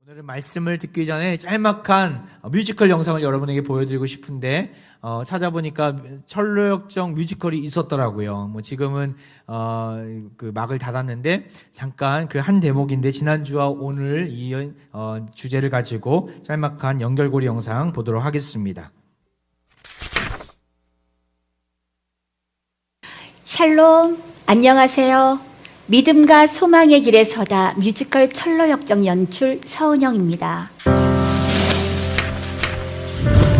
오늘은 말씀을 듣기 전에 짤막한 뮤지컬 영상을 여러분에게 보여드리고 싶은데 찾아보니까 철로역정 뮤지컬이 있었더라고요. 지금은 그 막을 닫았는데 잠깐 그 한 대목인데 지난주와 오늘 이 주제를 가지고 짤막한 연결고리 영상 보도록 하겠습니다. 샬롬, 안녕하세요. 믿음과 소망의 길에 서다 뮤지컬 철로역정 연출 서은영입니다.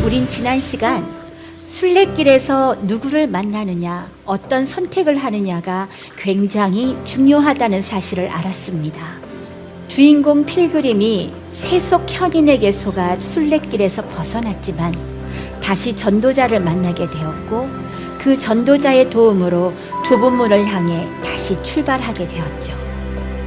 우린 지난 시간 순례길에서 누구를 만나느냐, 어떤 선택을 하느냐가 굉장히 중요하다는 사실을 알았습니다. 주인공 필그림이 세속 현인에게 속아 순례길에서 벗어났지만 다시 전도자를 만나게 되었고 그 전도자의 도움으로 좁은 문을 향해 다시 출발하게 되었죠.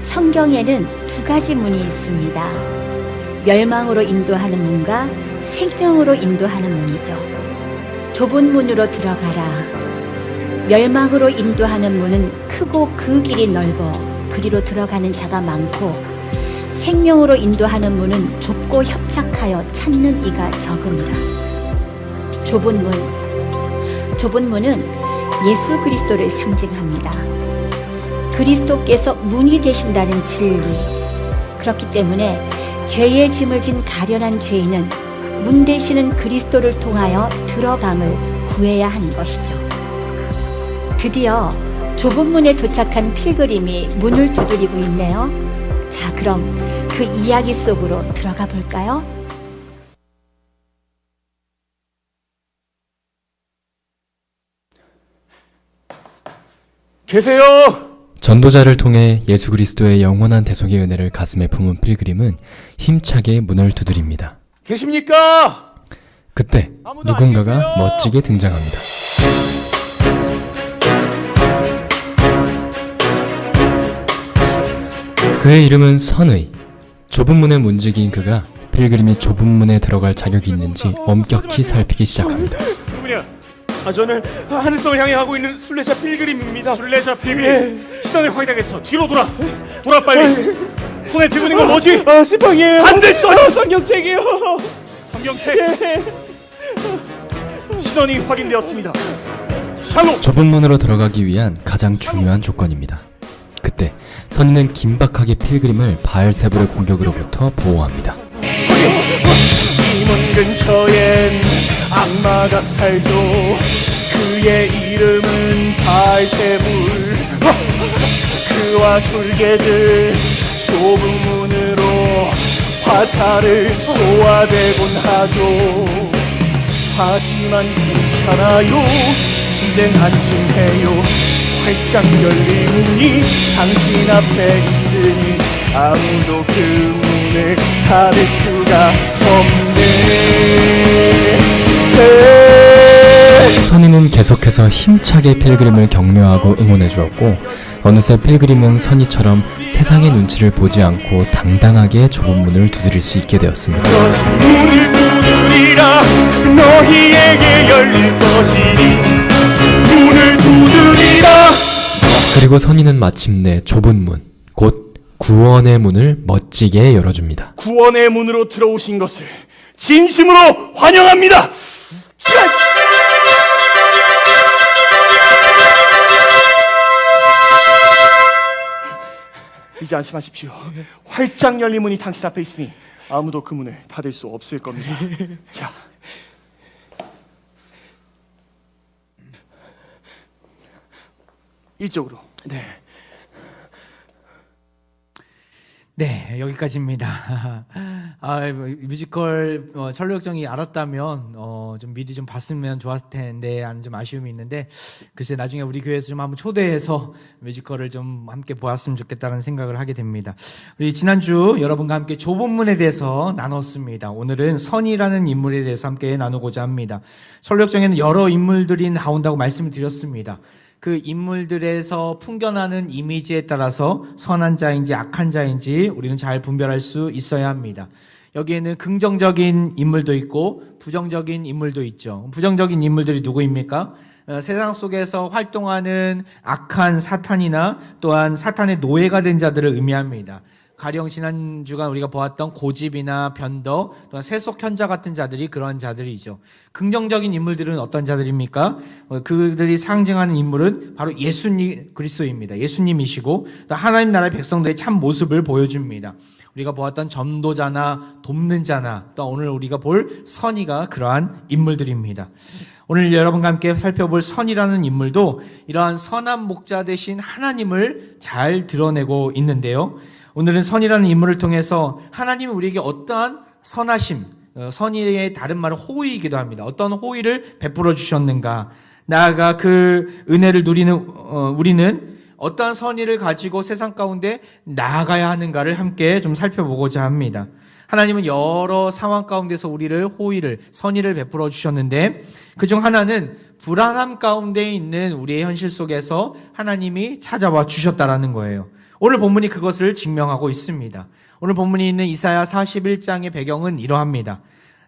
성경에는 두 가지 문이 있습니다. 멸망으로 인도하는 문과 생명으로 인도하는 문이죠. 좁은 문으로 들어가라. 멸망으로 인도하는 문은 크고 그 길이 넓어 그리로 들어가는 자가 많고, 생명으로 인도하는 문은 좁고 협착하여 찾는 이가 적음이라. 좁은 문은 예수 그리스도를 상징합니다. 그리스도께서 문이 되신다는 진리. 그렇기 때문에 죄의 짐을 진 가련한 죄인은 문 되시는 그리스도를 통하여 들어감을 구해야 하는 것이죠. 드디어 좁은 문에 도착한 필그림이 문을 두드리고 있네요. 자, 그럼 그 이야기 속으로 들어가 볼까요? 계세요! 전도자를 통해 예수 그리스도의 영원한 대속의 은혜를 가슴에 품은 필그림은 힘차게 문을 두드립니다. 계십니까? 그때 아무도 누군가가 안 계세요? 멋지게 등장합니다. 그의 이름은 선의. 좁은 문에 문지기인 그가 필그림이 좁은 문에 들어갈 자격이 있는지 엄격히 살피기 시작합니다. 누구냐? 저는 하늘성을 향해 가고 있는 순례자 필그림입니다. 순례자 필그림, 시선을 확인하겠어. 뒤로 돌아 빨리. 손에 들고 있는 건 뭐지? 시방이에요. 반대서 성경책이요. 성경책. 신원이 확인되었습니다. 샬롬. 좁은 문으로 들어가기 위한 가장 중요한 조건입니다. 그때 선인은 긴박하게 필그림을 바알세불의 공격으로부터 보호합니다. 이 문 근처엔 악마가 살죠. 그의 이름은 바알세불. 그와 졸개들 좁은 문으로 화살을 쏘아대곤 하죠. 하지만 괜찮아요. 이젠 안심해요. 활짝 열린 문이 당신 앞에 있으니 아무도 그 문을 닫을 수가 없네. 선인은 계속해서 힘차게 필그림을 격려하고 응원해 주었고, 어느새 필그림은 선이처럼 세상의 눈치를 보지 않고 당당하게 좁은 문을 두드릴 수 있게 되었습니다. 문을 두드리라. 너희에게 열릴 것이니 문을 두드리라. 그리고 선인은 마침내 좁은 문, 곧 구원의 문을 멋지게 열어줍니다. 구원의 문으로 들어오신 것을 진심으로 환영합니다. 이제 안심하십시오. 활짝 열린 문이 당신 앞에 있으니 아무도 그 문을 닫을 수 없을 겁니다. 자, 이쪽으로. 네, 여기까지입니다. 뮤지컬 철로역정이 알았다면 좀 미리 좀 봤으면 좋았을 텐데 하는 좀 아쉬움이 있는데, 글쎄 나중에 우리 교회에서 좀 한번 초대해서 뮤지컬을 좀 함께 보았으면 좋겠다는 생각을 하게 됩니다. 우리 지난주 여러분과 함께 좁은 문에 대해서 나눴습니다. 오늘은 선이라는 인물에 대해서 함께 나누고자 합니다. 철로역정에는 여러 인물들이 나온다고 말씀을 드렸습니다. 그 인물들에서 풍겨나는 이미지에 따라서 선한 자인지 악한 자인지 우리는 잘 분별할 수 있어야 합니다. 여기에는 긍정적인 인물도 있고 부정적인 인물도 있죠. 부정적인 인물들이 누구입니까? 세상 속에서 활동하는 악한 사탄이나 또한 사탄의 노예가 된 자들을 의미합니다. 가령 지난 주간 우리가 보았던 고집이나 변덕, 또는 세속 현자 같은 자들이 그런 자들이죠. 긍정적인 인물들은 어떤 자들입니까? 그들이 상징하는 인물은 바로 예수님 그리스도입니다. 예수님이시고 또 하나님 나라의 백성들의 참 모습을 보여줍니다. 우리가 보았던 전도자나 돕는 자나 또 오늘 우리가 볼 선의가 그러한 인물들입니다. 오늘 여러분과 함께 살펴볼 선이라는 인물도 이러한 선한 목자 되신 하나님을 잘 드러내고 있는데요. 오늘은 선이라는 인물을 통해서 하나님이 우리에게 어떠한 선하심, 선의의 다른 말은 호의이기도 합니다. 어떤 호의를 베풀어 주셨는가, 나아가 그 은혜를 누리는 우리는 어떠한 선의를 가지고 세상 가운데 나아가야 하는가를 함께 좀 살펴보고자 합니다. 하나님은 여러 상황 가운데서 우리를 호의를, 선의를 베풀어 주셨는데 그중 하나는 불안함 가운데 있는 우리의 현실 속에서 하나님이 찾아와 주셨다라는 거예요. 오늘 본문이 그것을 증명하고 있습니다. 오늘 본문이 있는 이사야 41장의 배경은 이러합니다.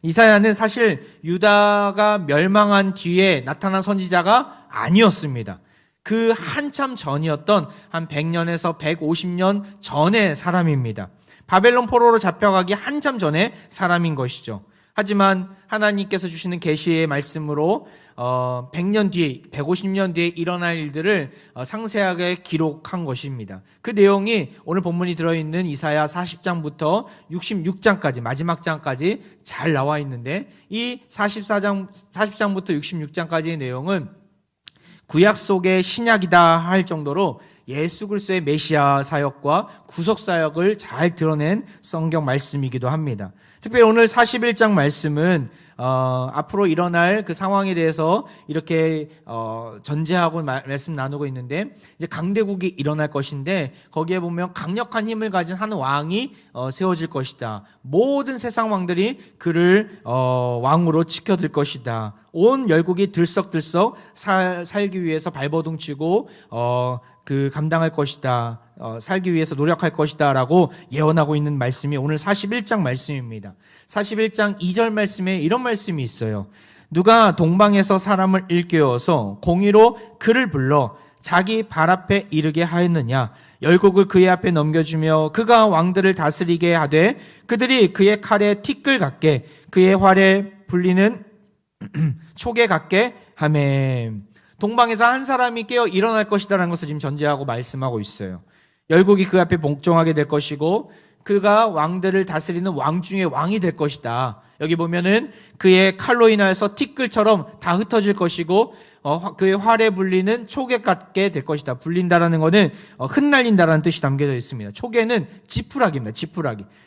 이사야는 사실 유다가 멸망한 뒤에 나타난 선지자가 아니었습니다. 그 한참 전이었던 한 100년에서 150년 전의 사람입니다. 바벨론 포로로 잡혀가기 한참 전의 사람인 것이죠. 하지만 하나님께서 주시는 계시의 말씀으로 100년 뒤에, 150년 뒤에 일어날 일들을 상세하게 기록한 것입니다. 그 내용이 오늘 본문이 들어있는 이사야 40장부터 66장까지, 마지막 장까지 잘 나와 있는데 이 40장부터 66장까지의 내용은 구약 속의 신약이다 할 정도로 예수 그리스도의 메시아 사역과 구속 사역을 잘 드러낸 성경 말씀이기도 합니다. 특별히 오늘 41장 말씀은 앞으로 일어날 그 상황에 대해서 이렇게 전제하고 말씀 나누고 있는데 이제 강대국이 일어날 것인데 거기에 보면 강력한 힘을 가진 한 왕이 세워질 것이다. 모든 세상 왕들이 그를 왕으로 지켜들 것이다. 온 열국이 들썩들썩 살기 위해서 발버둥치고 감당할 것이다. 살기 위해서 노력할 것이다 라고 예언하고 있는 말씀이 오늘 41장 말씀입니다. 41장 2절 말씀에 이런 말씀이 있어요. 누가 동방에서 사람을 일깨워서 공의로 그를 불러 자기 발 앞에 이르게 하였느냐. 열국을 그의 앞에 넘겨주며 그가 왕들을 다스리게 하되 그들이 그의 칼에 티끌 같게 그의 활에 불리는 촉에 같게 하매. 동방에서 한 사람이 깨어 일어날 것이다라는 것을 지금 전제하고 말씀하고 있어요. 열국이 그 앞에 복종하게 될 것이고 그가 왕들을 다스리는 왕 중에 왕이 될 것이다. 여기 보면은 그의 칼로 인하여서 티끌처럼 다 흩어질 것이고 그의 활에 불리는 촉에 같게 될 것이다. 불린다라는 것은 흩날린다라는 뜻이 담겨져 있습니다. 촉에는 지푸라기입니다.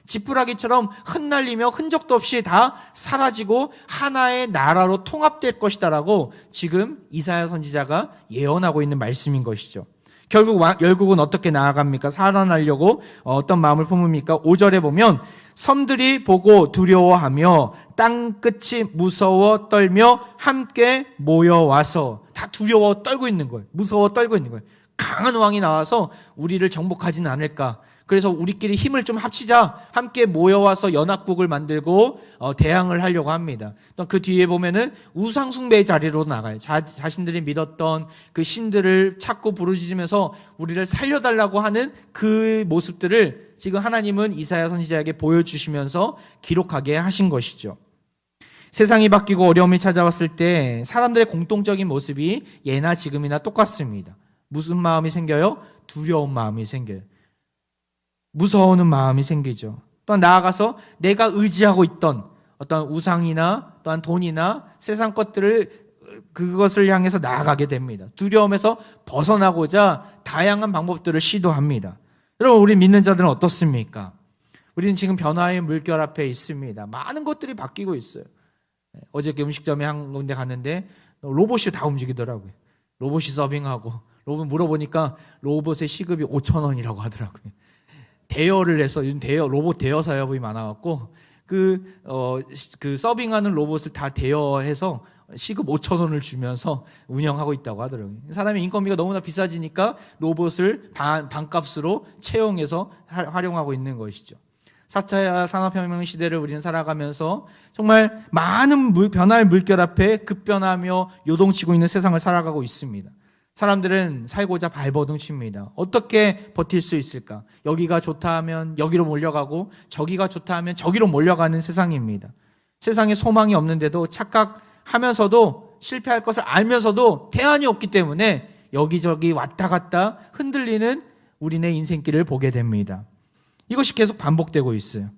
지푸라기처럼 흩날리며 흔적도 없이 다 사라지고 하나의 나라로 통합될 것이다라고 지금 이사야 선지자가 예언하고 있는 말씀인 것이죠. 결국 열국은 어떻게 나아갑니까? 살아나려고 어떤 마음을 품습니까? 5절에 보면 섬들이 보고 두려워하며 땅끝이 무서워 떨며 함께 모여와서 다 두려워 떨고 있는 거예요. 무서워 떨고 있는 거예요. 강한 왕이 나와서 우리를 정복하지는 않을까. 그래서 우리끼리 힘을 좀 합치자. 함께 모여와서 연합국을 만들고 대항을 하려고 합니다. 또 그 뒤에 보면은 우상숭배의 자리로 나가요. 자신들이 믿었던 그 신들을 찾고 부르짖으면서 우리를 살려달라고 하는 그 모습들을 지금 하나님은 이사야 선지자에게 보여주시면서 기록하게 하신 것이죠. 세상이 바뀌고 어려움이 찾아왔을 때 사람들의 공통적인 모습이 예나 지금이나 똑같습니다. 무슨 마음이 생겨요? 두려운 마음이 생겨요. 무서워하는 마음이 생기죠. 또한 나아가서 내가 의지하고 있던 어떤 우상이나 또한 돈이나 세상 것들을 그것을 향해서 나아가게 됩니다. 두려움에서 벗어나고자 다양한 방법들을 시도합니다. 여러분, 우리 믿는 자들은 어떻습니까? 우리는 지금 변화의 물결 앞에 있습니다. 많은 것들이 바뀌고 있어요. 어저께 음식점에 한 군데 갔는데 로봇이 다 움직이더라고요. 로봇이 서빙하고 로봇 물어보니까 로봇의 시급이 5,000원이라고 하더라고요. 대여를 해서 요즘 로봇 대여 사업이 많아갖고 그 서빙하는 로봇을 다 대여해서 시급 5,000원을 주면서 운영하고 있다고 하더라고요. 사람의 인건비가 너무나 비싸지니까 로봇을 반값으로 채용해서 활용하고 있는 것이죠. 4차 산업혁명 시대를 우리는 살아가면서 정말 많은 변화의 물결 앞에 급변하며 요동치고 있는 세상을 살아가고 있습니다. 사람들은 살고자 발버둥 칩니다. 어떻게 버틸 수 있을까? 여기가 좋다 하면 여기로 몰려가고 저기가 좋다 하면 저기로 몰려가는 세상입니다. 세상에 소망이 없는데도 착각하면서도 실패할 것을 알면서도 대안이 없기 때문에 여기저기 왔다 갔다 흔들리는 우리네 인생길을 보게 됩니다. 이것이 계속 반복되고 있어요.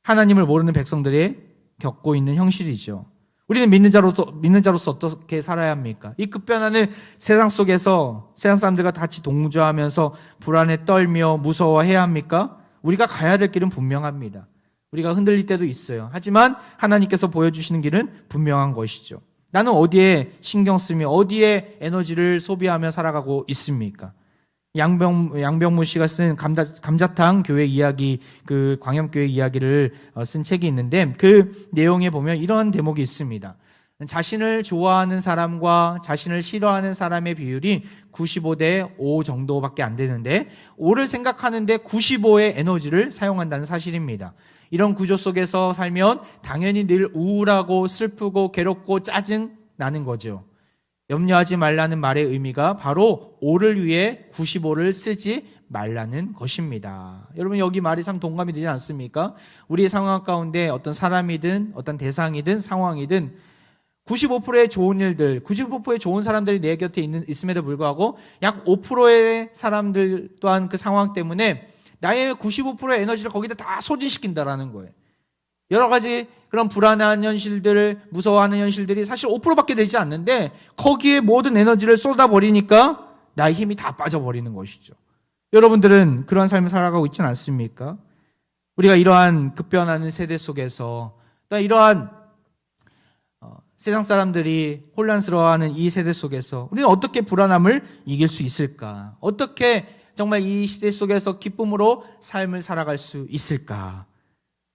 하나님을 모르는 백성들이 겪고 있는 현실이죠. 우리는 믿는 자로서 어떻게 살아야 합니까? 이 급변하는 세상 속에서 세상 사람들과 같이 동조하면서 불안에 떨며 무서워해야 합니까? 우리가 가야 될 길은 분명합니다. 우리가 흔들릴 때도 있어요. 하지만 하나님께서 보여주시는 길은 분명한 것이죠. 나는 어디에 신경 쓰며 어디에 에너지를 소비하며 살아가고 있습니까? 양병무 씨가 쓴 감자탕 교회 이야기, 그 광염교회 이야기를 쓴 책이 있는데 그 내용에 보면 이런 대목이 있습니다. 자신을 좋아하는 사람과 자신을 싫어하는 사람의 비율이 95대 5 정도밖에 안 되는데 5를 생각하는데 95의 에너지를 사용한다는 사실입니다. 이런 구조 속에서 살면 당연히 늘 우울하고 슬프고 괴롭고 짜증 나는 거죠. 염려하지 말라는 말의 의미가 바로 5를 위해 95를 쓰지 말라는 것입니다. 여러분 여기 말이 참 동감이 되지 않습니까? 우리의 상황 가운데 어떤 사람이든 어떤 대상이든 상황이든 95%의 좋은 일들, 95%의 좋은 사람들이 내 곁에 있음에도 불구하고 약 5%의 사람들 또한 그 상황 때문에 나의 95%의 에너지를 거기다 다 소진시킨다라는 거예요. 여러 가지 그런 불안한 현실들, 무서워하는 현실들이 사실 5%밖에 되지 않는데 거기에 모든 에너지를 쏟아버리니까 나의 힘이 다 빠져버리는 것이죠. 여러분들은 그런 삶을 살아가고 있지는 않습니까? 우리가 이러한 급변하는 세대 속에서 또 이러한 세상 사람들이 혼란스러워하는 이 세대 속에서 우리는 어떻게 불안함을 이길 수 있을까? 어떻게 정말 이 시대 속에서 기쁨으로 삶을 살아갈 수 있을까?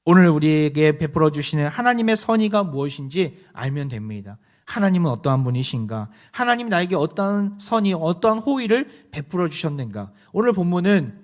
오늘 우리에게 베풀어 주시는 하나님의 선의가 무엇인지 알면 됩니다. 하나님은 어떠한 분이신가? 하나님이 나에게 어떠한 선의, 어떠한 호의를 베풀어 주셨는가? 오늘 본문은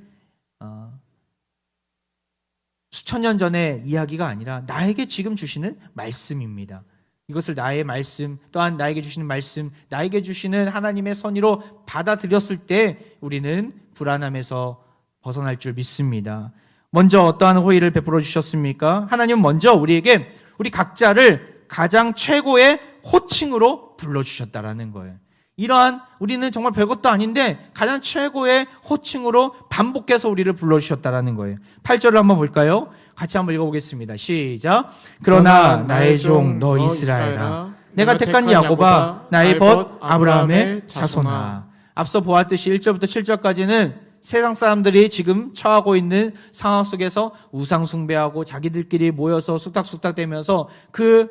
수천 년 전의 이야기가 아니라 나에게 지금 주시는 말씀입니다. 이것을 나의 말씀, 또한 나에게 주시는 말씀, 나에게 주시는 하나님의 선의로 받아들였을 때 우리는 불안함에서 벗어날 줄 믿습니다. 먼저 어떠한 호의를 베풀어 주셨습니까? 하나님은 먼저 우리에게 우리 각자를 가장 최고의 호칭으로 불러주셨다라는 거예요. 이러한 우리는 정말 별것도 아닌데 가장 최고의 호칭으로 반복해서 우리를 불러주셨다라는 거예요. 8절을 한번 볼까요? 같이 한번 읽어보겠습니다. 시작. 그러나 나의 종 너 이스라엘아, 내가 택한 야곱아, 나의 벗 아브라함의 자손아. 앞서 보았듯이 1절부터 7절까지는 세상 사람들이 지금 처하고 있는 상황 속에서 우상 숭배하고 자기들끼리 모여서 쑥닥쑥닥대면서 그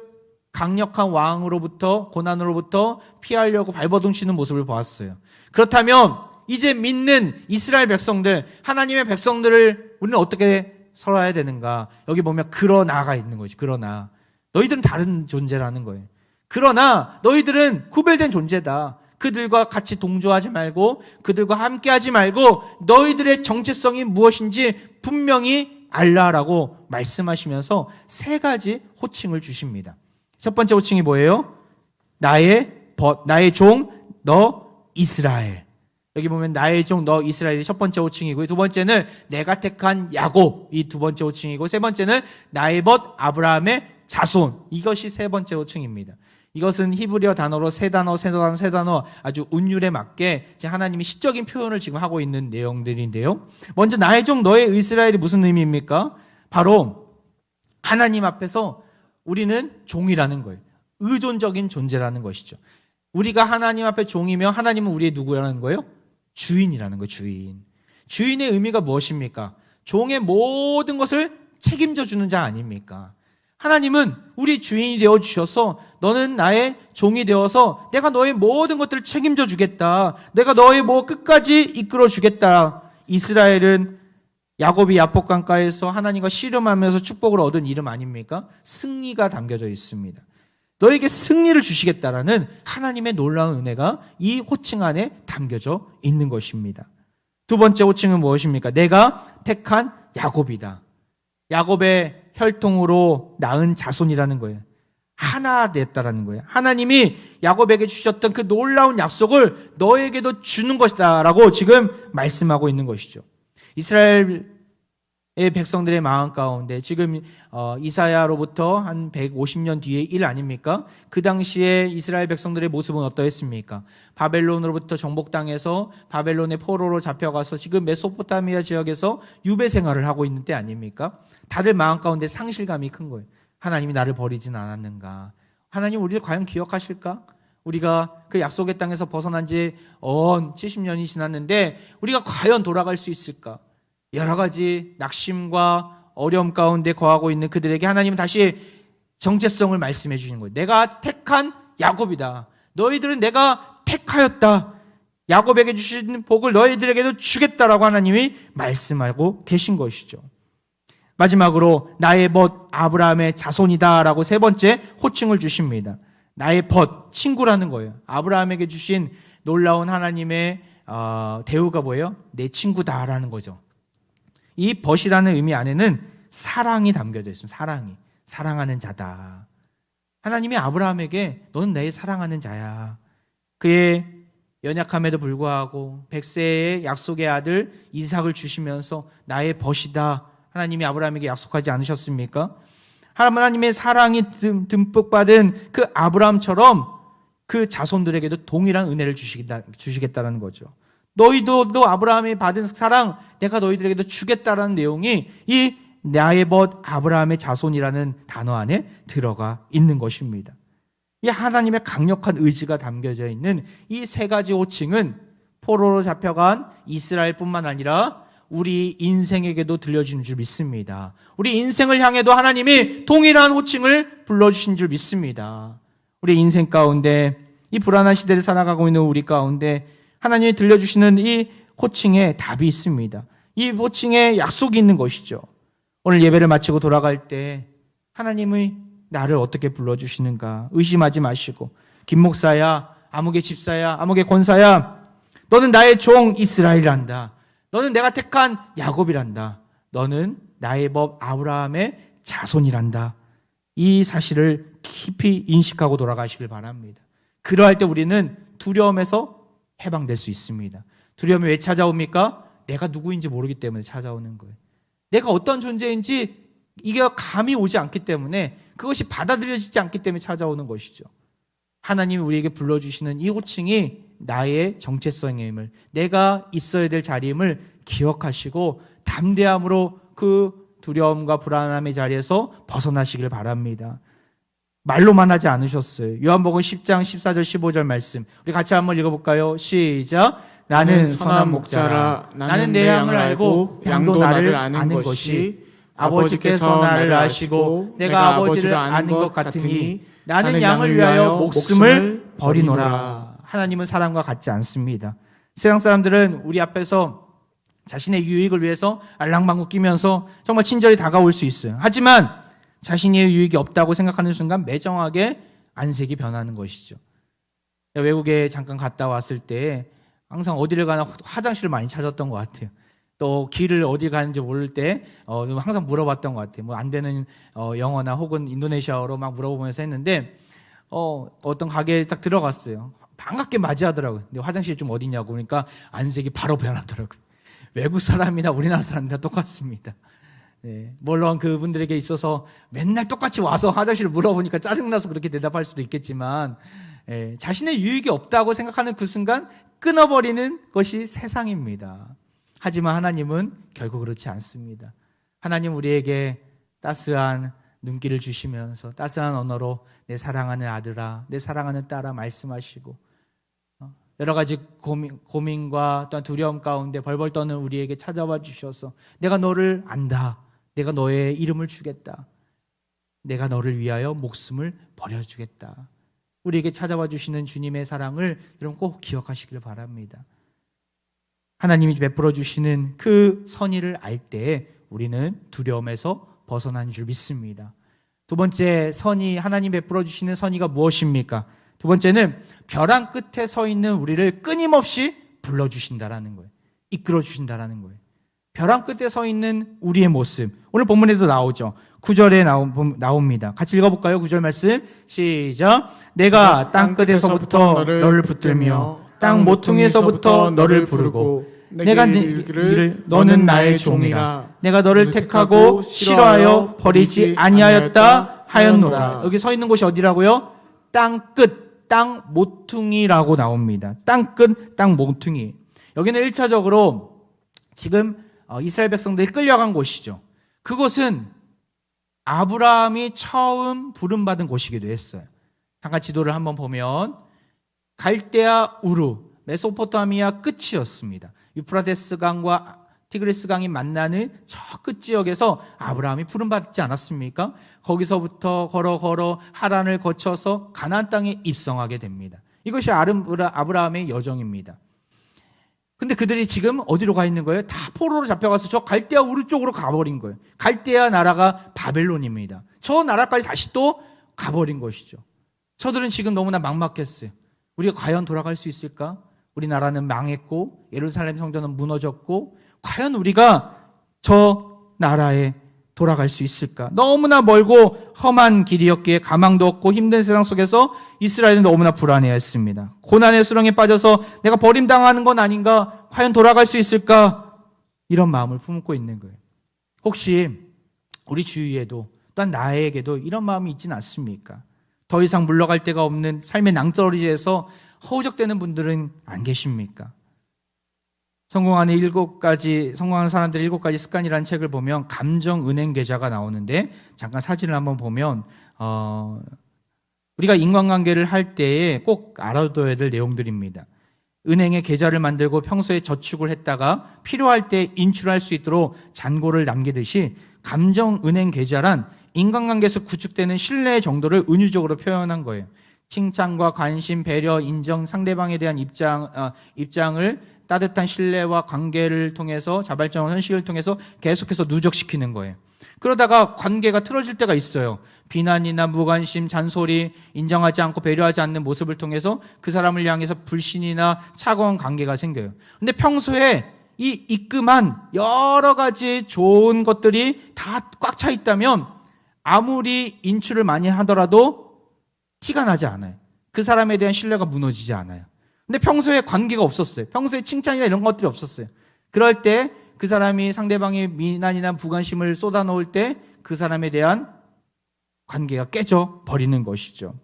강력한 왕으로부터 고난으로부터 피하려고 발버둥 치는 모습을 보았어요. 그렇다면 이제 믿는 이스라엘 백성들, 하나님의 백성들을 우리는 어떻게 살아야 되는가? 여기 보면 그러나가 있는 거죠. 그러나 너희들은 다른 존재라는 거예요. 그러나 너희들은 구별된 존재다. 그들과 같이 동조하지 말고 그들과 함께하지 말고 너희들의 정체성이 무엇인지 분명히 알라라고 말씀하시면서 세 가지 호칭을 주십니다. 첫 번째 호칭이 뭐예요? 나의 종 너 이스라엘. 여기 보면 나의 종 너 이스라엘이 첫 번째 호칭이고요. 두 번째는 내가 택한 야곱, 이 두 번째 호칭이고, 세 번째는 나의 벗 아브라함의 자손, 이것이 세 번째 호칭입니다. 이것은 히브리어 단어로 세 단어 아주 운율에 맞게 하나님이 시적인 표현을 지금 하고 있는 내용들인데요. 먼저 나의 종 너의 이스라엘이 무슨 의미입니까? 바로 하나님 앞에서 우리는 종이라는 거예요. 의존적인 존재라는 것이죠. 우리가 하나님 앞에 종이며 하나님은 우리의 누구라는 거예요? 주인이라는 거예요. 주인의 의미가 무엇입니까? 종의 모든 것을 책임져 주는 자 아닙니까? 하나님은 우리 주인이 되어주셔서 너는 나의 종이 되어서 내가 너의 모든 것들을 책임져 주겠다. 내가 너의 끝까지 이끌어 주겠다. 이스라엘은 야곱이 야복강가에서 하나님과 씨름하면서 축복을 얻은 이름 아닙니까? 승리가 담겨져 있습니다. 너에게 승리를 주시겠다라는 하나님의 놀라운 은혜가 이 호칭 안에 담겨져 있는 것입니다. 두 번째 호칭은 무엇입니까? 내가 택한 야곱이다. 야곱의 혈통으로 낳은 자손이라는 거예요. 하나 됐다라는 거예요. 하나님이 야곱에게 주셨던 그 놀라운 약속을 너에게도 주는 것이다라고 지금 말씀하고 있는 것이죠. 이스라엘의 백성들의 마음 가운데 지금 이사야로부터 한 150년 뒤의 일 아닙니까? 그 당시에 이스라엘 백성들의 모습은 어떠했습니까? 바벨론으로부터 정복당해서 바벨론의 포로로 잡혀가서 지금 메소포타미아 지역에서 유배 생활을 하고 있는 때 아닙니까? 다들 마음 가운데 상실감이 큰 거예요. 하나님이 나를 버리진 않았는가? 하나님 우리를 과연 기억하실까? 우리가 그 약속의 땅에서 벗어난 지 70년이 지났는데 우리가 과연 돌아갈 수 있을까? 여러 가지 낙심과 어려움 가운데 거하고 있는 그들에게 하나님은 다시 정체성을 말씀해 주시는 거예요. 내가 택한 야곱이다. 너희들은 내가 택하였다. 야곱에게 주신 복을 너희들에게도 주겠다라고 하나님이 말씀하고 계신 것이죠. 마지막으로 나의 벗 아브라함의 자손이다라고 세 번째 호칭을 주십니다. 나의 벗, 친구라는 거예요. 아브라함에게 주신 놀라운 하나님의 대우가 뭐예요? 내 친구다라는 거죠. 이 벗이라는 의미 안에는 사랑이 담겨져 있습니다. 사랑하는 자다. 하나님이 아브라함에게 너는 내 사랑하는 자야. 그의 연약함에도 불구하고 100세의 약속의 아들 이삭을 주시면서 나의 벗이다. 하나님이 아브라함에게 약속하지 않으셨습니까? 하나님의 사랑이 듬뿍 받은 그 아브라함처럼 그 자손들에게도 동일한 은혜를 주시겠다는 거죠. 너희도 아브라함이 받은 사랑 내가 너희들에게도 주겠다라는 내용이 이 나의 벗 아브라함의 자손이라는 단어 안에 들어가 있는 것입니다. 이 하나님의 강력한 의지가 담겨져 있는 이 세 가지 호칭은 포로로 잡혀간 이스라엘뿐만 아니라 우리 인생에게도 들려주는 줄 믿습니다. 우리 인생을 향해도 하나님이 동일한 호칭을 불러주신 줄 믿습니다. 우리 인생 가운데 이 불안한 시대를 살아가고 있는 우리 가운데 하나님이 들려주시는 이 호칭에 답이 있습니다. 이 호칭에 약속이 있는 것이죠. 오늘 예배를 마치고 돌아갈 때 하나님이 나를 어떻게 불러주시는가 의심하지 마시고 김 목사야, 아무개 집사야, 아무개 권사야 너는 나의 종 이스라엘이란다. 너는 내가 택한 야곱이란다. 너는 나의 법 아브라함의 자손이란다. 이 사실을 깊이 인식하고 돌아가시길 바랍니다. 그러할 때 우리는 두려움에서 해방될 수 있습니다. 두려움이 왜 찾아옵니까? 내가 누구인지 모르기 때문에 찾아오는 거예요. 내가 어떤 존재인지 이게 감이 오지 않기 때문에 그것이 받아들여지지 않기 때문에 찾아오는 것이죠. 하나님이 우리에게 불러주시는 이 호칭이 나의 정체성임을, 내가 있어야 될 자리임을 기억하시고 담대함으로 그 두려움과 불안함의 자리에서 벗어나시길 바랍니다. 말로만 하지 않으셨어요. 요한복음 10장 14절 15절 말씀 우리 같이 한번 읽어볼까요? 시작. 나는 선한 목자라. 나는 내 양을 알고 양도 나를 아는 것이 아버지께서 나를 아시고 내가 아버지를 아는 것 같으니 나는 양을 위하여 목숨을 버리노라. 하나님은 사람과 같지 않습니다. 세상 사람들은 우리 앞에서 자신의 유익을 위해서 알랑방구 끼면서 정말 친절히 다가올 수 있어요. 하지만 자신의 유익이 없다고 생각하는 순간 매정하게 안색이 변하는 것이죠. 외국에 잠깐 갔다 왔을 때 항상 어디를 가나 화장실을 많이 찾았던 것 같아요. 또 길을 어디 가는지 모를 때 항상 물어봤던 것 같아요. 뭐 안 되는 영어나 혹은 인도네시아어로 막 물어보면서 했는데 어떤 가게에 딱 들어갔어요. 반갑게 맞이하더라고요. 근데 화장실이 좀 어디냐고 그러니까 안색이 바로 변하더라고요. 외국 사람이나 우리나라 사람이나 똑같습니다. 네, 물론 그분들에게 있어서 맨날 똑같이 와서 화장실을 물어보니까 짜증나서 그렇게 대답할 수도 있겠지만 자신의 유익이 없다고 생각하는 그 순간 끊어버리는 것이 세상입니다. 하지만 하나님은 결국 그렇지 않습니다. 하나님 우리에게 따스한 눈길을 주시면서 따스한 언어로 내 사랑하는 아들아, 내 사랑하는 딸아 말씀하시고 여러 가지 고민과 또한 두려움 가운데 벌벌 떠는 우리에게 찾아와 주셔서 내가 너를 안다. 내가 너의 이름을 주겠다. 내가 너를 위하여 목숨을 버려주겠다. 우리에게 찾아와 주시는 주님의 사랑을 여러분 꼭 기억하시길 바랍니다. 하나님이 베풀어 주시는 그 선의를 알 때 우리는 두려움에서 벗어난 줄 믿습니다. 두 번째 선의, 하나님 베풀어 주시는 선의가 무엇입니까? 두 번째는 벼랑 끝에 서 있는 우리를 끊임없이 불러주신다라는 거예요. 이끌어 주신다라는 거예요. 벼랑 끝에 서 있는 우리의 모습. 오늘 본문에도 나오죠. 9절에 나옵니다. 같이 읽어볼까요? 9절 말씀 시작. 내가 땅끝에서부터 너를 붙들며 땅 모퉁이에서부터 너를 부르고 내가 네 이르기를 너는 나의 종이라. 내가 너를 택하고 싫어하여 버리지 아니하였다 하였노라. 여기 서 있는 곳이 어디라고요? 땅끝, 땅 모퉁이라고 나옵니다. 땅끝, 땅 모퉁이. 여기는 1차적으로 지금 이스라엘 백성들이 끌려간 곳이죠. 그곳은 아브라함이 처음 부름받은 곳이기도 했어요. 잠깐 지도를 한번 보면 갈대아 우르, 메소포타미아 끝이었습니다. 유프라데스 강과 티그리스 강이 만나는 저 끝 지역에서 아브라함이 부름받지 않았습니까? 거기서부터 걸어 하란을 거쳐서 가나안 땅에 입성하게 됩니다. 이것이 아브라함의 여정입니다. 근데 그들이 지금 어디로 가 있는 거예요? 다 포로로 잡혀가서 저 갈대아 우르 쪽으로 가버린 거예요. 갈대아 나라가 바벨론입니다. 저 나라까지 다시 또 가버린 것이죠. 저들은 지금 너무나 막막했어요. 우리가 과연 돌아갈 수 있을까? 우리나라는 망했고 예루살렘 성전은 무너졌고 과연 우리가 저 나라에 돌아갈 수 있을까? 너무나 멀고 험한 길이었기에 가망도 없고 힘든 세상 속에서 이스라엘은 너무나 불안해했습니다. 고난의 수렁에 빠져서 내가 버림당하는 건 아닌가? 과연 돌아갈 수 있을까? 이런 마음을 품고 있는 거예요. 혹시 우리 주위에도 또한 나에게도 이런 마음이 있지는 않습니까? 더 이상 물러갈 데가 없는 삶의 낭떠러지에서 허우적대는 분들은 안 계십니까? 성공하는 사람들의 7가지 습관이라는 책을 보면 감정 은행 계좌가 나오는데 잠깐 사진을 한번 보면 우리가 인간관계를 할 때에 꼭 알아둬야 될 내용들입니다. 은행에 계좌를 만들고 평소에 저축을 했다가 필요할 때 인출할 수 있도록 잔고를 남기듯이 감정 은행 계좌란 인간관계에서 구축되는 신뢰의 정도를 은유적으로 표현한 거예요. 칭찬과 관심, 배려, 인정, 상대방에 대한 입장을 따뜻한 신뢰와 관계를 통해서 자발적 현실을 통해서 계속해서 누적시키는 거예요. 그러다가 관계가 틀어질 때가 있어요. 비난이나 무관심, 잔소리, 인정하지 않고 배려하지 않는 모습을 통해서 그 사람을 향해서 불신이나 차가운 관계가 생겨요. 근데 평소에 이 입금한 여러 가지 좋은 것들이 다 꽉 차 있다면 아무리 인출을 많이 하더라도 티가 나지 않아요. 그 사람에 대한 신뢰가 무너지지 않아요. 근데 평소에 관계가 없었어요. 평소에 칭찬이나 이런 것들이 없었어요. 그럴 때 그 사람이 상대방의 미난이나 부관심을 쏟아놓을 때 그 사람에 대한 관계가 깨져 버리는 것이죠.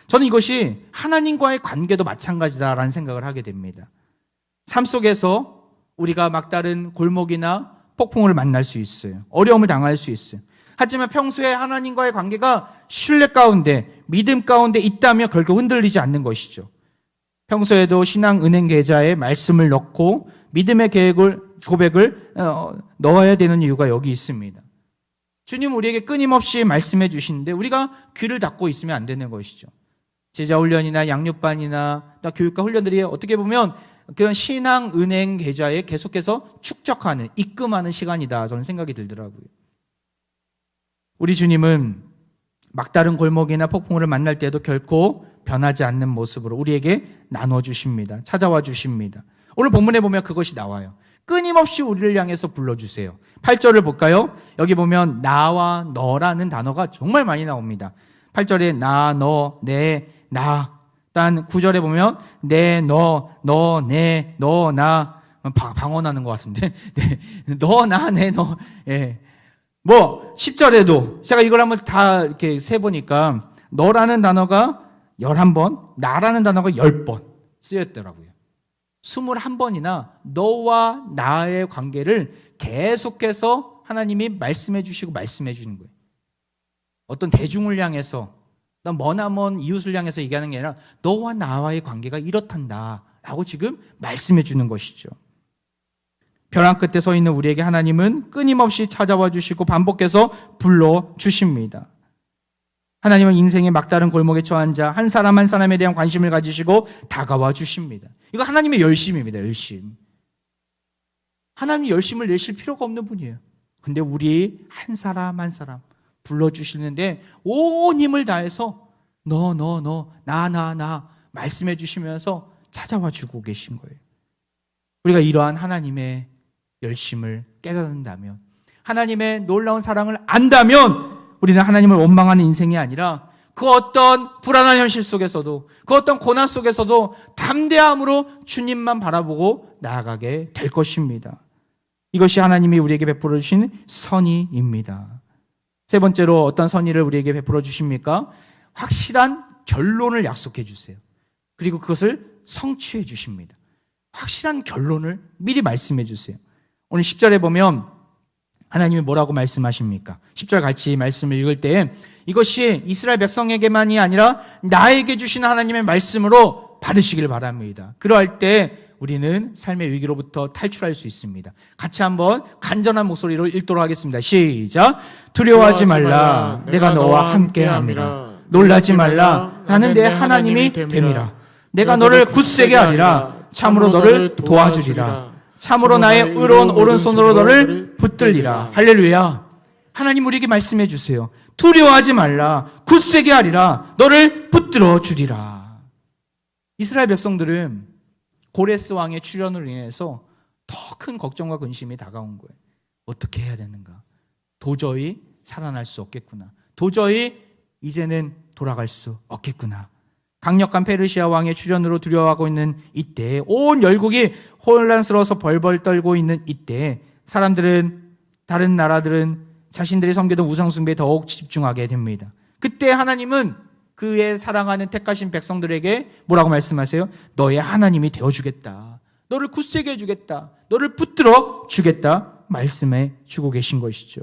저는 이것이 하나님과의 관계도 마찬가지다라는 생각을 하게 됩니다. 삶 속에서 우리가 막다른 골목이나 폭풍을 만날 수 있어요. 어려움을 당할 수 있어요. 하지만 평소에 하나님과의 관계가 신뢰 가운데, 믿음 가운데 있다면 결코 흔들리지 않는 것이죠. 평소에도 신앙 은행 계좌에 말씀을 넣고 믿음의 고백을 넣어야 되는 이유가 여기 있습니다. 주님 우리에게 끊임없이 말씀해 주시는데 우리가 귀를 닫고 있으면 안 되는 것이죠. 제자훈련이나 양육반이나 교육과 훈련들이 어떻게 보면 그런 신앙 은행 계좌에 계속해서 축적하는, 입금하는 시간이다 저는 생각이 들더라고요. 우리 주님은 막다른 골목이나 폭풍우를 만날 때도 결코 변하지 않는 모습으로 우리에게 나눠주십니다. 찾아와 주십니다. 오늘 본문에 보면 그것이 나와요. 끊임없이 우리를 향해서 불러주세요. 8절을 볼까요? 여기 보면 나와 너라는 단어가 정말 많이 나옵니다. 8절에 나, 너, 내, 나. 단 9절에 보면 내, 너, 내, 너, 나. 방언하는 것 같은데. 네. 너, 나, 내, 너. 예. 10절에도 제가 이걸 한번 다 이렇게 세보니까 너라는 단어가 11번, 나라는 단어가 10번 쓰였더라고요. 21번이나 너와 나의 관계를 계속해서 하나님이 말씀해 주시고 말씀해 주는 거예요. 어떤 대중을 향해서, 머나먼 이웃을 향해서 얘기하는 게 아니라 너와 나와의 관계가 이렇단다 라고 지금 말씀해 주는 것이죠. 벼랑 끝에 서 있는 우리에게 하나님은 끊임없이 찾아와 주시고 반복해서 불러주십니다. 하나님은 인생의 막다른 골목에 처한 자 한 사람 한 사람에 대한 관심을 가지시고 다가와 주십니다. 이거 하나님의 열심입니다. 열심. 하나님이 열심을 내실 필요가 없는 분이에요. 근데 우리 한 사람 한 사람 불러주시는데 온 힘을 다해서 너, 나 말씀해 주시면서 찾아와 주고 계신 거예요. 우리가 이러한 하나님의 열심을 깨닫는다면, 하나님의 놀라운 사랑을 안다면 우리는 하나님을 원망하는 인생이 아니라 그 어떤 불안한 현실 속에서도 그 어떤 고난 속에서도 담대함으로 주님만 바라보고 나아가게 될 것입니다. 이것이 하나님이 우리에게 베풀어 주신 선의입니다. 세 번째로 어떤 선의를 우리에게 베풀어 주십니까? 확실한 결론을 약속해 주세요. 그리고 그것을 성취해 주십니다. 확실한 결론을 미리 말씀해 주세요. 오늘 10절에 보면 하나님이 뭐라고 말씀하십니까? 10절 같이 말씀을 읽을 때 이것이 이스라엘 백성에게만이 아니라 나에게 주시는 하나님의 말씀으로 받으시길 바랍니다. 그러할 때 우리는 삶의 위기로부터 탈출할 수 있습니다. 같이 한번 간절한 목소리로 읽도록 하겠습니다. 시작. 두려워하지 말라. 내가 너와 함께함이라. 놀라지 말라. 나는 내 하나님이 됨이라. 내가 너를 굳세게 하리라. 참으로 너를 도와주리라. 참으로 나의 의로운 오른손으로 너를 붙들리라. 할렐루야. 하나님 우리에게 말씀해 주세요. 두려워하지 말라. 굳세게 하리라. 너를 붙들어 주리라. 이스라엘 백성들은 고레스 왕의 출현으로 인해서 더 큰 걱정과 근심이 다가온 거예요. 어떻게 해야 되는가? 도저히 살아날 수 없겠구나. 도저히 이제는 돌아갈 수 없겠구나. 강력한 페르시아 왕의 출현으로 두려워하고 있는 이때, 온 열국이 혼란스러워서 벌벌 떨고 있는 이때 사람들은, 다른 나라들은 자신들이 섬기던 우상숭배에 더욱 집중하게 됩니다. 그때 하나님은 그의 사랑하는 택하신 백성들에게 뭐라고 말씀하세요? 너의 하나님이 되어주겠다. 너를 굳세게 해주겠다. 너를 붙들어 주겠다. 말씀해 주고 계신 것이죠.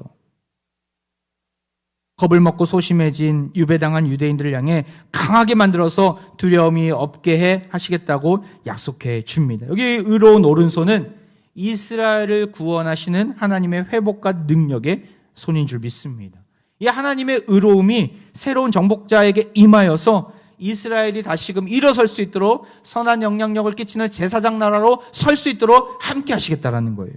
겁을 먹고 소심해진 유배당한 유대인들을 향해 강하게 만들어서 두려움이 없게 해 하시겠다고 약속해 줍니다. 여기 의로운 오른손은 이스라엘을 구원하시는 하나님의 회복과 능력의 손인 줄 믿습니다. 이 하나님의 의로움이 새로운 정복자에게 임하여서 이스라엘이 다시금 일어설 수 있도록 선한 영향력을 끼치는 제사장 나라로 설 수 있도록 함께 하시겠다라는 거예요.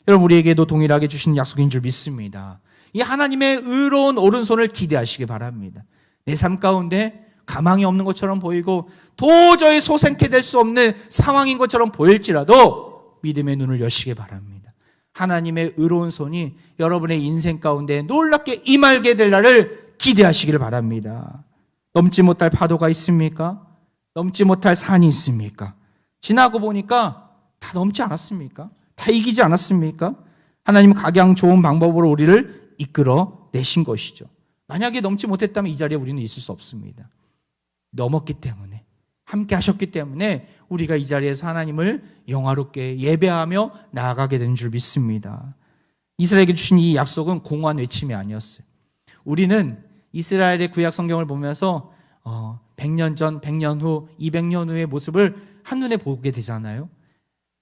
여러분 우리에게도 동일하게 주시는 약속인 줄 믿습니다. 이 하나님의 의로운 오른손을 기대하시기 바랍니다. 내 삶 가운데 가망이 없는 것처럼 보이고 도저히 소생케 될 수 없는 상황인 것처럼 보일지라도 믿음의 눈을 여시기 바랍니다. 하나님의 의로운 손이 여러분의 인생 가운데 놀랍게 임하게 될 날을 기대하시기를 바랍니다. 넘지 못할 파도가 있습니까? 넘지 못할 산이 있습니까? 지나고 보니까 다 넘지 않았습니까? 다 이기지 않았습니까? 하나님은 각양 좋은 방법으로 우리를 이끌어 내신 것이죠. 만약에 넘지 못했다면 이 자리에 우리는 있을 수 없습니다. 넘었기 때문에, 함께 하셨기 때문에 우리가 이 자리에서 하나님을 영화롭게 예배하며 나아가게 되는 줄 믿습니다. 이스라엘에게 주신 이 약속은 공허한 외침이 아니었어요. 우리는 이스라엘의 구약 성경을 보면서 100년 전, 100년 후, 200년 후의 모습을 한눈에 보게 되잖아요.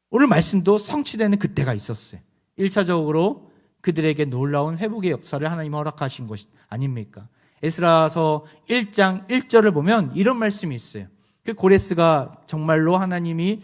오늘 말씀도 성취되는 그때가 있었어요. 1차적으로 그들에게 놀라운 회복의 역사를 하나님이 허락하신 것이 아닙니까? 에스라서 1장 1절을 보면 이런 말씀이 있어요. 그 고레스가 정말로 하나님이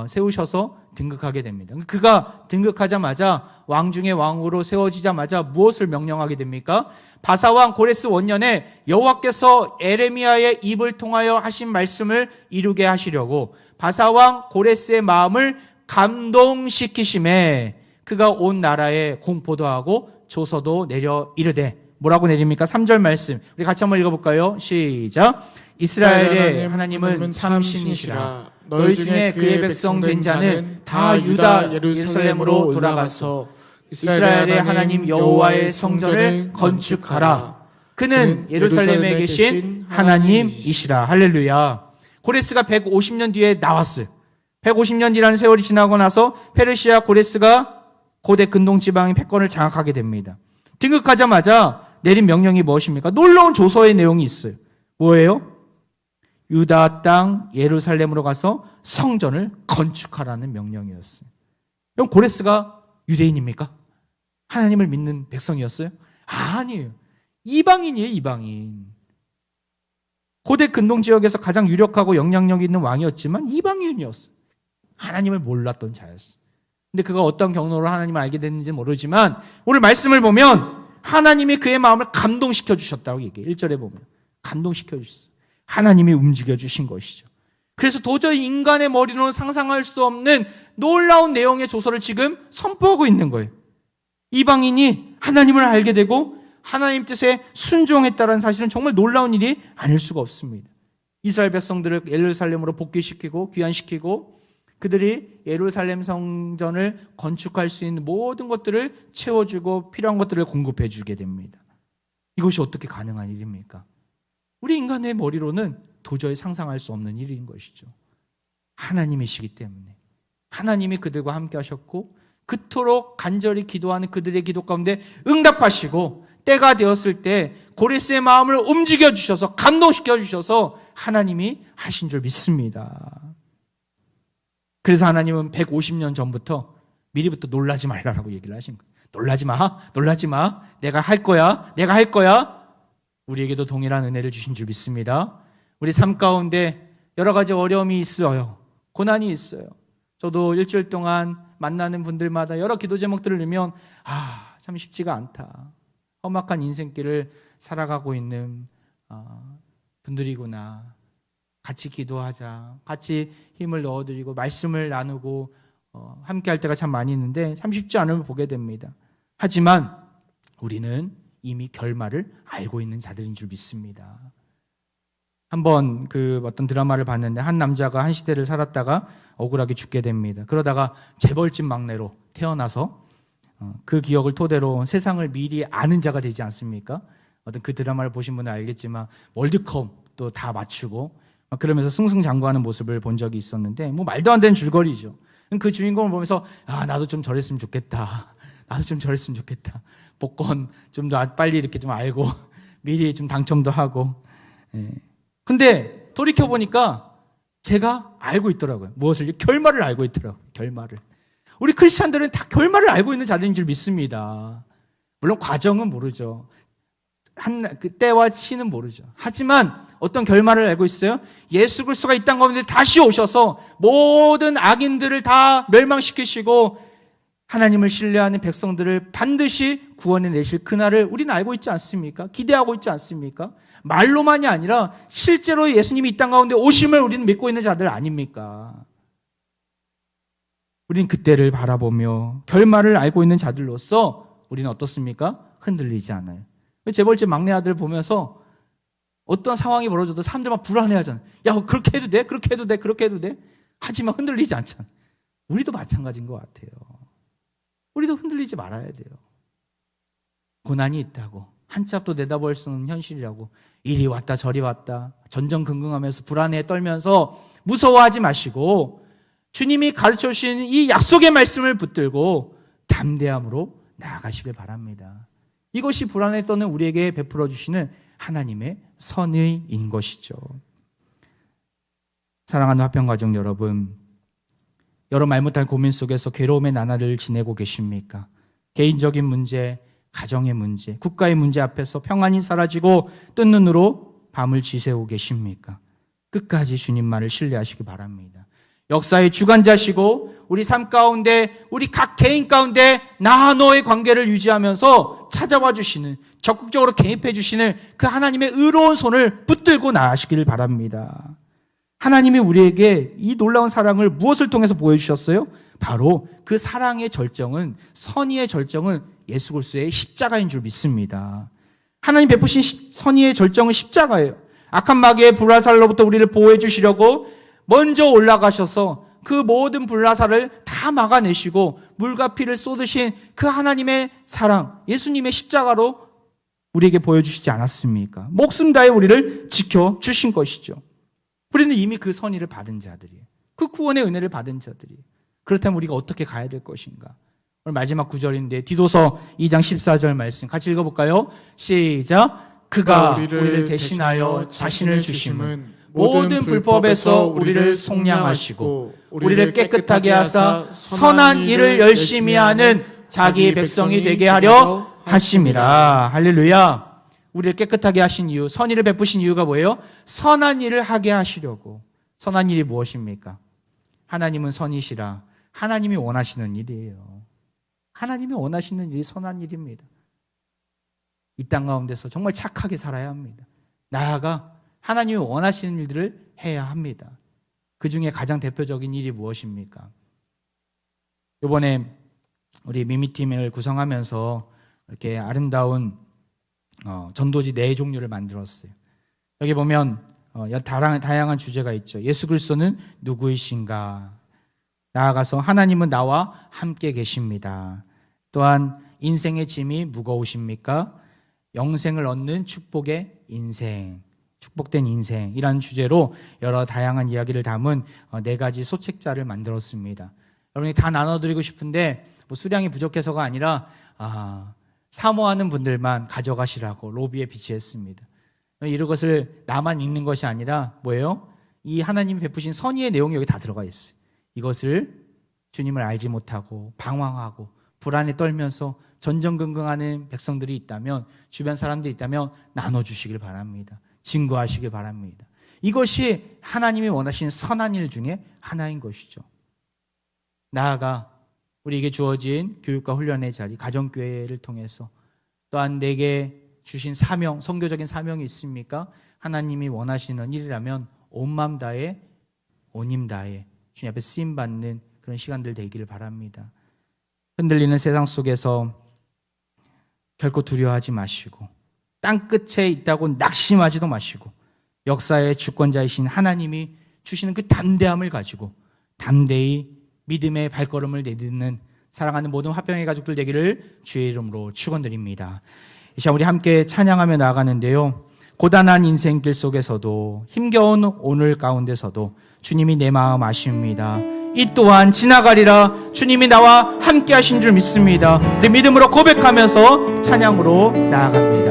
세우셔서 등극하게 됩니다. 그가 등극하자마자 왕 중에 왕으로 세워지자마자 무엇을 명령하게 됩니까? 바사왕 고레스 원년에 여호와께서 에레미야의 입을 통하여 하신 말씀을 이루게 하시려고 바사왕 고레스의 마음을 감동시키심에 그가 온 나라에 공포도 하고 조서도 내려 이르되 뭐라고 내립니까? 3절 말씀 우리 같이 한번 읽어볼까요? 시작. 이스라엘의 하나님은 참신이시라. 너희 중에 그의 백성 된 자는 다 유다 예루살렘으로 돌아가서 이스라엘의 하나님 여호와의 성전을 건축하라. 그는 예루살렘에 계신 하나님이시라. 할렐루야. 고레스가 150년 뒤에 나왔어요. 150년 뒤라는 세월이 지나고 나서 페르시아 고레스가 고대 근동 지방의 패권을 장악하게 됩니다. 등극하자마자 내린 명령이 무엇입니까? 놀라운 조서의 내용이 있어요. 뭐예요? 유다 땅 예루살렘으로 가서 성전을 건축하라는 명령이었어요. 그럼 고레스가 유대인입니까? 하나님을 믿는 백성이었어요? 아니에요. 이방인이에요, 이방인. 고대 근동 지역에서 가장 유력하고 영향력 있는 왕이었지만 이방인이었어요. 하나님을 몰랐던 자였어요. 근데 그가 어떤 경로로 하나님을 알게 됐는지 모르지만 오늘 말씀을 보면 하나님이 그의 마음을 감동시켜 주셨다고 얘기해요. 1절에 보면 감동시켜 주셨어요. 하나님이 움직여 주신 것이죠. 그래서 도저히 인간의 머리로는 상상할 수 없는 놀라운 내용의 조서를 지금 선포하고 있는 거예요. 이방인이 하나님을 알게 되고 하나님 뜻에 순종했다는 사실은 정말 놀라운 일이 아닐 수가 없습니다. 이스라엘 백성들을 예루살렘으로 복귀시키고 귀환시키고 그들이 예루살렘 성전을 건축할 수 있는 모든 것들을 채워주고 필요한 것들을 공급해 주게 됩니다. 이것이 어떻게 가능한 일입니까? 우리 인간의 머리로는 도저히 상상할 수 없는 일인 것이죠. 하나님이시기 때문에 하나님이 그들과 함께 하셨고 그토록 간절히 기도하는 그들의 기도 가운데 응답하시고 때가 되었을 때 고레스의 마음을 움직여 주셔서 감동시켜 주셔서 하나님이 하신 줄 믿습니다. 그래서 하나님은 150년 전부터 미리부터 놀라지 말라라고 얘기를 하신 거예요. 놀라지 마. 내가 할 거야. 우리에게도 동일한 은혜를 주신 줄 믿습니다. 우리 삶 가운데 여러 가지 어려움이 있어요. 고난이 있어요. 저도 일주일 동안 만나는 분들마다 여러 기도 제목들을 넣으면 참 쉽지가 않다. 험악한 인생길을 살아가고 있는 분들이구나. 같이 기도하자. 같이 힘을 넣어드리고 말씀을 나누고 함께 할 때가 참 많이 있는데 참 쉽지 않음을 보게 됩니다. 하지만 우리는 이미 결말을 알고 있는 자들인 줄 믿습니다. 한번 어떤 드라마를 봤는데 한 남자가 한 시대를 살았다가 억울하게 죽게 됩니다. 그러다가 재벌집 막내로 태어나서 그 기억을 토대로 세상을 미리 아는 자가 되지 않습니까? 어떤 그 드라마를 보신 분은 알겠지만 월드컵도 다 맞추고 그러면서 승승장구하는 모습을 본 적이 있었는데 말도 안 되는 줄거리죠. 그 주인공을 보면서 나도 좀 저랬으면 좋겠다. 복권 좀 더 빨리 이렇게 좀 알고 미리 좀 당첨도 하고. 근데 돌이켜보니까 제가 알고 있더라고요. 무엇을? 결말을 알고 있더라고요. 결말을. 우리 크리스찬들은 다 결말을 알고 있는 자들인 줄 믿습니다. 물론 과정은 모르죠. 그 때와 시는 모르죠. 하지만 어떤 결말을 알고 있어요? 예수 그리스도가 이 땅 가운데 다시 오셔서 모든 악인들을 다 멸망시키시고 하나님을 신뢰하는 백성들을 반드시 구원해 내실 그날을 우리는 알고 있지 않습니까? 기대하고 있지 않습니까? 말로만이 아니라 실제로 예수님이 이 땅 가운데 오심을 우리는 믿고 있는 자들 아닙니까? 우리는 그때를 바라보며 결말을 알고 있는 자들로서 우리는 어떻습니까? 흔들리지 않아요. 재벌집 막내 아들 보면서 어떤 상황이 벌어져도 사람들 막 불안해하잖아요. 그렇게 해도 돼? 그렇게 해도 돼? 하지만 흔들리지 않잖아요. 우리도 마찬가지인 것 같아요. 우리도 흔들리지 말아야 돼요. 고난이 있다고 한치 앞도 내다볼 수 없는 현실이라고 이리 왔다 저리 왔다 전전긍긍하면서 불안해 떨면서 무서워하지 마시고 주님이 가르쳐 주신 이 약속의 말씀을 붙들고 담대함으로 나아가시길 바랍니다. 이것이 불안에 떠는 우리에게 베풀어 주시는 하나님의 선의인 것이죠. 사랑하는 화평가족 여러분, 여러 말 못할 고민 속에서 괴로움의 나날을 지내고 계십니까? 개인적인 문제, 가정의 문제, 국가의 문제 앞에서 평안이 사라지고 뜬 눈으로 밤을 지새우고 계십니까? 끝까지 주님만을 신뢰하시기 바랍니다. 역사의 주관자시고 우리 삶 가운데 우리 각 개인 가운데 나와 너의 관계를 유지하면서 찾아와 주시는 적극적으로 개입해 주시는 그 하나님의 의로운 손을 붙들고 나아가시길 바랍니다. 하나님이 우리에게 이 놀라운 사랑을 무엇을 통해서 보여주셨어요? 바로 그 사랑의 절정은 선의의 절정은 예수 그리스도의 십자가인 줄 믿습니다. 하나님 베푸신 선의의 절정은 십자가예요. 악한 마귀의 불화살로부터 우리를 보호해 주시려고 먼저 올라가셔서 그 모든 불화살을 다 막아내시고 물과 피를 쏟으신 그 하나님의 사랑, 예수님의 십자가로 우리에게 보여주시지 않았습니까? 목숨 다해 우리를 지켜주신 것이죠. 우리는 이미 그 선의를 받은 자들이에요. 그 구원의 은혜를 받은 자들이에요. 그렇다면 우리가 어떻게 가야 될 것인가? 오늘 마지막 구절인데 디도서 2장 14절 말씀 같이 읽어볼까요? 시작! 그가 우리를 대신하여 자신을 주심은 모든 불법에서 우리를 속량하시고 우리를 깨끗하게 하사 선한 일을 열심히 하는 자기 백성이 되게 하려 하심이라. 할렐루야. 우리를 깨끗하게 하신 이유, 선의를 베푸신 이유가 뭐예요? 선한 일을 하게 하시려고. 선한 일이 무엇입니까? 하나님은 선이시라. 하나님이 원하시는 일이에요. 하나님이 원하시는 일이 선한 일입니다. 이 땅 가운데서 정말 착하게 살아야 합니다. 나아가 하나님이 원하시는 일들을 해야 합니다. 그 중에 가장 대표적인 일이 무엇입니까? 이번에 우리 미미팀을 구성하면서 이렇게 아름다운 전도지 4종류를 만들었어요. 여기 보면 다양한 주제가 있죠. 예수 그리스도는 누구이신가? 나아가서 하나님은 나와 함께 계십니다. 또한 인생의 짐이 무거우십니까? 영생을 얻는 축복의 인생, 축복된 인생이라는 주제로 여러 다양한 이야기를 담은 4가지 소책자를 만들었습니다. 여러분이 다 나눠드리고 싶은데 수량이 부족해서가 아니라 사모하는 분들만 가져가시라고 로비에 비치했습니다. 이것을 나만 읽는 것이 아니라 뭐예요? 이 하나님이 베푸신 선의의 내용이 여기 다 들어가 있어요. 이것을 주님을 알지 못하고 방황하고 불안에 떨면서 전전긍긍하는 백성들이 있다면, 주변 사람들이 있다면 나눠주시길 바랍니다. 증거하시길 바랍니다. 이것이 하나님이 원하시는 선한 일 중에 하나인 것이죠. 나아가 우리에게 주어진 교육과 훈련의 자리, 가정교회를 통해서 또한 내게 주신 사명, 선교적인 사명이 있습니까? 하나님이 원하시는 일이라면 온 마음 다해, 온 힘 다해 주님 앞에 쓰임받는 그런 시간들 되기를 바랍니다. 흔들리는 세상 속에서 결코 두려워하지 마시고 땅끝에 있다고 낙심하지도 마시고 역사의 주권자이신 하나님이 주시는 그 담대함을 가지고 담대히 믿음의 발걸음을 내딛는 사랑하는 모든 화평의 가족들 되기를 주의 이름으로 축원드립니다. 이 시간 우리 함께 찬양하며 나아가는데요, 고단한 인생길 속에서도 힘겨운 오늘 가운데서도 주님이 내 마음 아십니다. 이 또한 지나가리라. 주님이 나와 함께 하신 줄 믿습니다. 내 믿음으로 고백하면서 찬양으로 나아갑니다.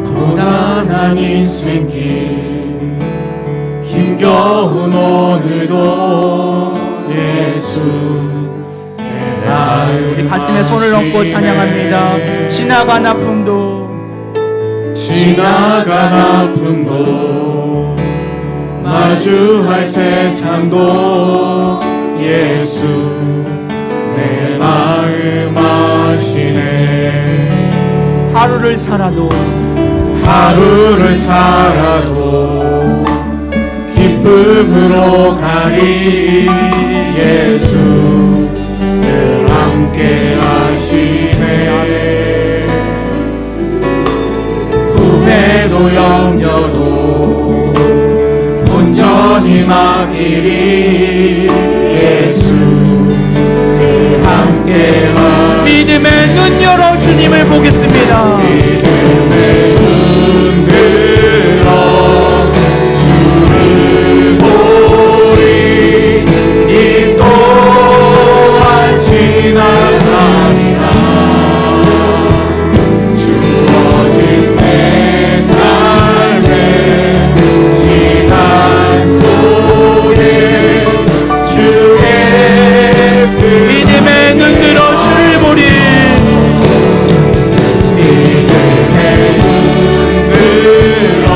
고단한 인생길 힘겨운 오늘도 예수 내 마음 우리 가슴에 손을 얹고 찬양합니다. 지나간 아픔도 지나간 아픔도 마주할 세상도 예수 내 마음 아시네. 하루를 살아도 기쁨으로 가리 예수 늘 함께 하시네. 후회도 염려도 온전히 맡기리 예수 늘 함께 하시네. 믿음의 눈 열어 주님을 보겠습니다. 믿음의 눈 들어 주를 보리. 이 또한 지나가리라. 주어진 내 삶의 시간 속에 주의 믿음의 눈 들어 주를 보리. 믿음의 눈 들어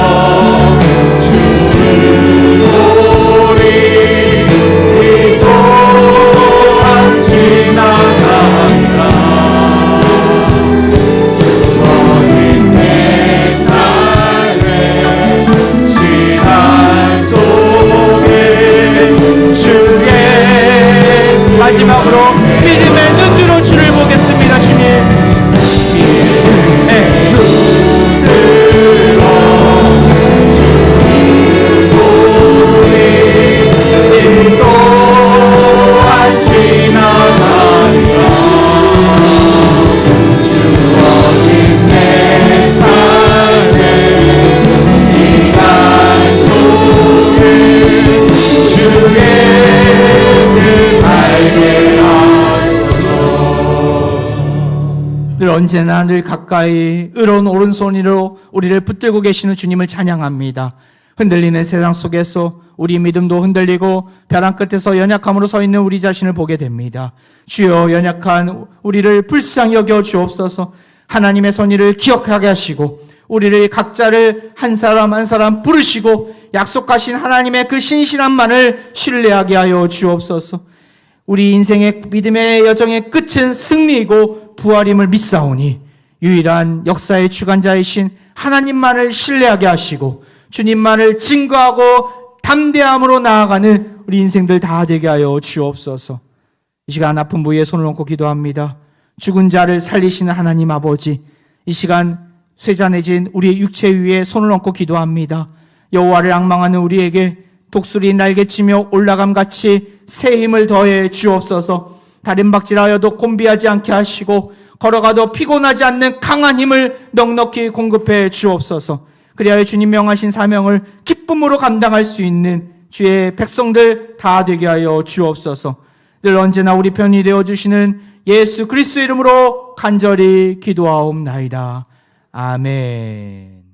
주를 보리. 이 또한 지나가리라. 주어진 내 삶의 시간 속에 주의 마지막으로 믿음의 눈 들어 주를 보겠습니다. 주님 또한 지나가리라. 주어진 내 삶의 시간 속에 주의 뜻 알게 하소서. 늘 언제나 늘 가까이 의로운 오른손으로 우리를 붙들고 계시는 주님을 찬양합니다. 흔들리는 세상 속에서 우리 믿음도 흔들리고 벼랑 끝에서 연약함으로 서 있는 우리 자신을 보게 됩니다. 주여, 연약한 우리를 불쌍히 여겨 주옵소서. 하나님의 선의를 기억하게 하시고 우리를 각자를 한 사람 한 사람 부르시고 약속하신 하나님의 그 신실함만을 신뢰하게 하여 주옵소서. 우리 인생의 믿음의 여정의 끝은 승리이고 부활임을 믿사오니 유일한 역사의 주관자이신 하나님만을 신뢰하게 하시고 주님만을 증거하고 담대함으로 나아가는 우리 인생들 다 되게 하여 주옵소서. 이 시간 아픈 부위에 손을 얹고 기도합니다. 죽은 자를 살리시는 하나님 아버지, 이 시간 쇠잔해진 우리의 육체 위에 손을 얹고 기도합니다. 여호와를 앙망하는 우리에게 독수리 날개치며 올라감같이 새 힘을 더해 주옵소서. 다른 박질하여도 곤비하지 않게 하시고 걸어가도 피곤하지 않는 강한 힘을 넉넉히 공급해 주옵소서. 그리하여 주님 명하신 사명을 기쁨으로 감당할 수 있는 주의 백성들 다 되게 하여 주옵소서. 늘 언제나 우리 편이 되어주시는 예수 그리스도 이름으로 간절히 기도하옵나이다. 아멘.